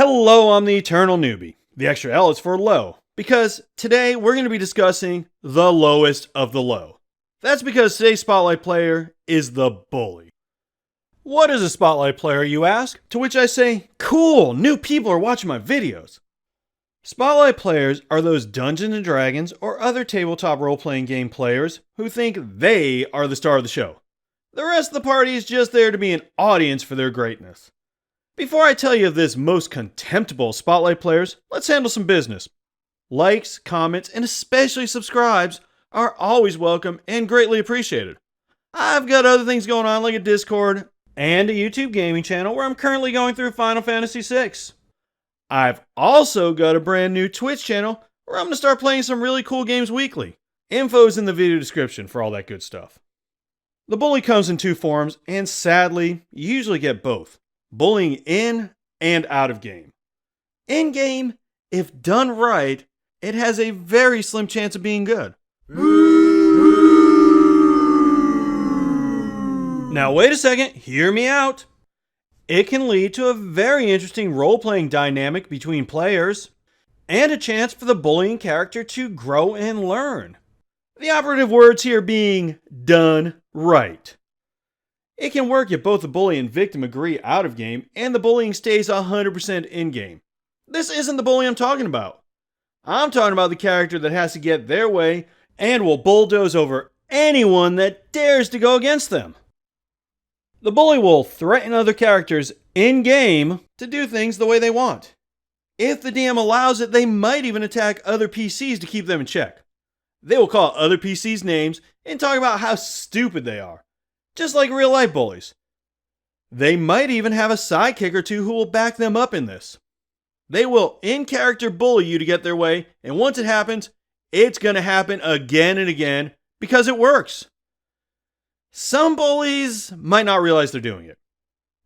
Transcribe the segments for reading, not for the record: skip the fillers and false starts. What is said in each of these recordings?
Hello, I'm the Eternal Newbie. The extra L is for low, because today we're going to be discussing the lowest of the low. That's because today's Spotlight player is the bully. What is a Spotlight player, you ask? To which I say, cool, new people are watching my videos. Spotlight players are those Dungeons & Dragons or other tabletop role-playing game players who think they are the star of the show. The rest of the party is just there to be an audience for their greatness. Before I tell you of this most contemptible Spotlight players, let's handle some business. Likes, comments, and especially subscribes are always welcome and greatly appreciated. I've got other things going on like a Discord and a YouTube gaming channel where I'm currently going through Final Fantasy VI. I've also got a brand new Twitch channel where I'm going to start playing some really cool games weekly. Info's in the video description for all that good stuff. The bully comes in two forms, and sadly, you usually get both. Bullying in and out of game. In game, if done right, it has a very slim chance of being good. Now wait a second, hear me out. It can lead to a very interesting role-playing dynamic between players, and a chance for the bullying character to grow and learn. The operative words here being done right. It can work if both the bully and victim agree out of game, and the bullying stays 100% in game. This isn't the bully I'm talking about. I'm talking about the character that has to get their way and will bulldoze over anyone that dares to go against them. The bully will threaten other characters in game to do things the way they want. If the DM allows it, they might even attack other PCs to keep them in check. They will call other PCs names and talk about how stupid they are. Just like real life bullies. They might even have a sidekick or two who will back them up in this. They will in-character bully you to get their way, and once it happens, it's going to happen again and again because it works. Some bullies might not realize they're doing it.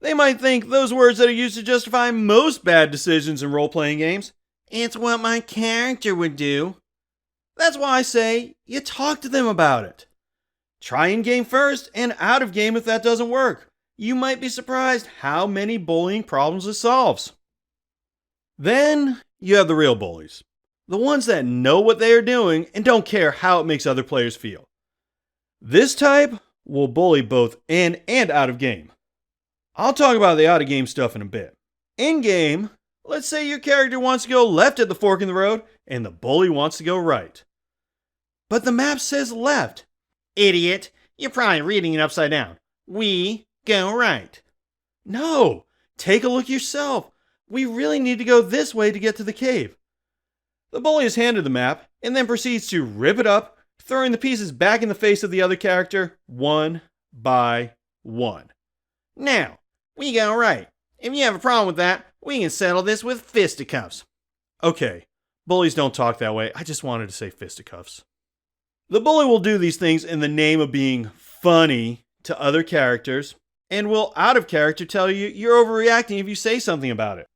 They might think those words that are used to justify most bad decisions in role-playing games. It's what my character would do. That's why I say you talk to them about it. Try in game first and out of game if that doesn't work. You might be surprised how many bullying problems it solves. Then you have the real bullies. The ones that know what they are doing and don't care how it makes other players feel. This type will bully both in and out of game. I'll talk about the out of game stuff in a bit. In game, let's say your character wants to go left at the fork in the road and the bully wants to go right. But the map says left. Idiot, you're probably reading it upside down. We go right. No, take a look yourself. We really need to go this way to get to the cave. The bully is handed the map and then proceeds to rip it up, throwing the pieces back in the face of the other character one by one. Now, we go right. If you have a problem with that, we can settle this with fisticuffs. Okay, bullies don't talk that way. I just wanted to say fisticuffs. The bully will do these things in the name of being funny to other characters, and will out of character tell you you're overreacting if you say something about it.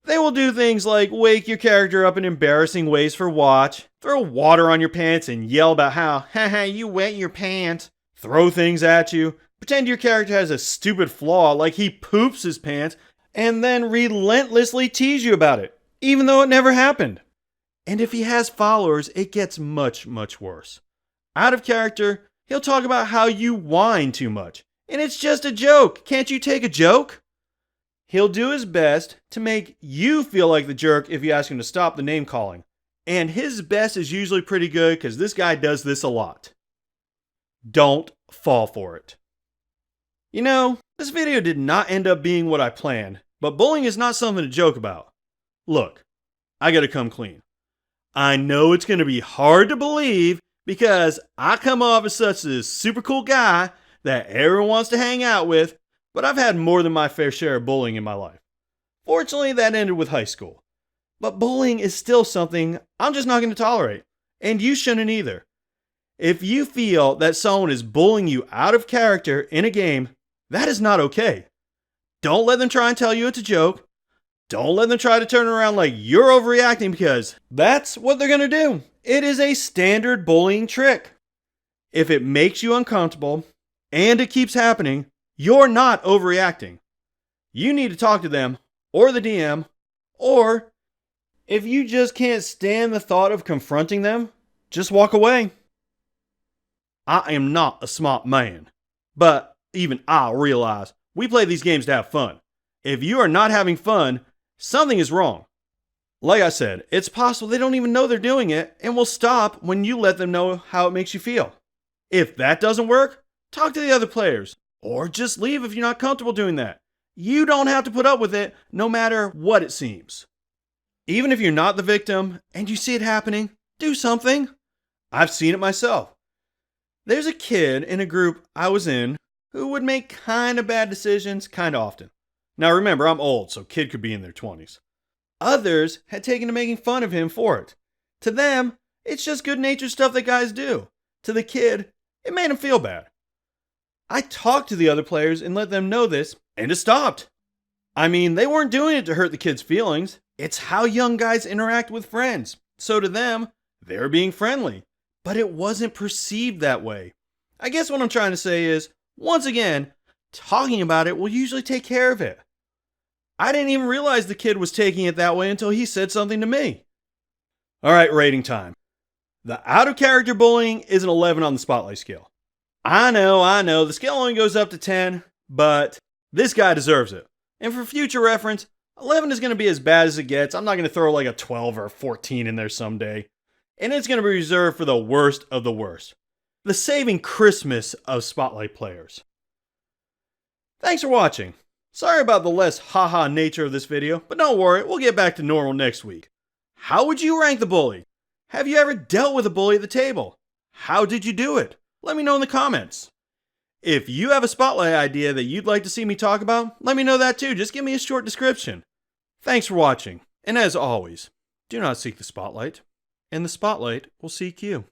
They will do things like wake your character up in embarrassing ways for watch, throw water on your pants and yell about how, haha, you wet your pants, throw things at you, pretend your character has a stupid flaw like he poops his pants, and then relentlessly tease you about it, even though it never happened. And if he has followers, it gets much, much worse. Out of character, he'll talk about how you whine too much. And it's just a joke. Can't you take a joke? He'll do his best to make you feel like the jerk if you ask him to stop the name calling. And his best is usually pretty good because this guy does this a lot. Don't fall for it. You know, this video did not end up being what I planned, but bullying is not something to joke about. Look, I gotta come clean. I know it's going to be hard to believe because I come off as such a super cool guy that everyone wants to hang out with, but I've had more than my fair share of bullying in my life. Fortunately, that ended with high school. But bullying is still something I'm just not going to tolerate, and you shouldn't either. If you feel that someone is bullying you out of character in a game, that is not okay. Don't let them try and tell you it's a joke. Don't let them try to turn around like you're overreacting because that's what they're going to do. It is a standard bullying trick. If it makes you uncomfortable and it keeps happening, you're not overreacting. You need to talk to them or the DM Or, if you just can't stand the thought of confronting them, just walk away. I am not a smart man, but even I realize we play these games to have fun. If you are not having fun, something is wrong. Like I said, it's possible they don't even know they're doing it and will stop when you let them know how it makes you feel. If that doesn't work, talk to the other players, or just leave if you're not comfortable doing that. You don't have to put up with it no matter what it seems. Even if you're not the victim and you see it happening, do something. I've seen it myself. There's a kid in a group I was in who would make kind of bad decisions kind of often. Now remember, I'm old, so kid could be in their 20s. Others had taken to making fun of him for it. To them, it's just good-natured stuff that guys do. To the kid, it made him feel bad. I talked to the other players and let them know this, and it stopped. I mean, they weren't doing it to hurt the kid's feelings. It's how young guys interact with friends. So to them, they were being friendly. But it wasn't perceived that way. I guess what I'm trying to say is, once again, talking about it will usually take care of it. I didn't even realize the kid was taking it that way until he said something to me. Alright, rating time. The out-of-character bullying is an 11 on the Spotlight scale. I know, the scale only goes up to 10, but this guy deserves it. And for future reference, 11 is going to be as bad as it gets. I'm not going to throw like a 12 or a 14 in there someday. And it's going to be reserved for the worst of the worst. The saving Christmas of Spotlight players. Thanks for watching. Sorry about the less haha nature of this video, but don't worry, we'll get back to normal next week. How would you rank the bully? Have you ever dealt with a bully at the table? How did you do it? Let me know in the comments. If you have a Spotlight idea that you'd like to see me talk about, let me know that too. Just give me a short description. Thanks for watching, and as always, do not seek the Spotlight, and the Spotlight will seek you.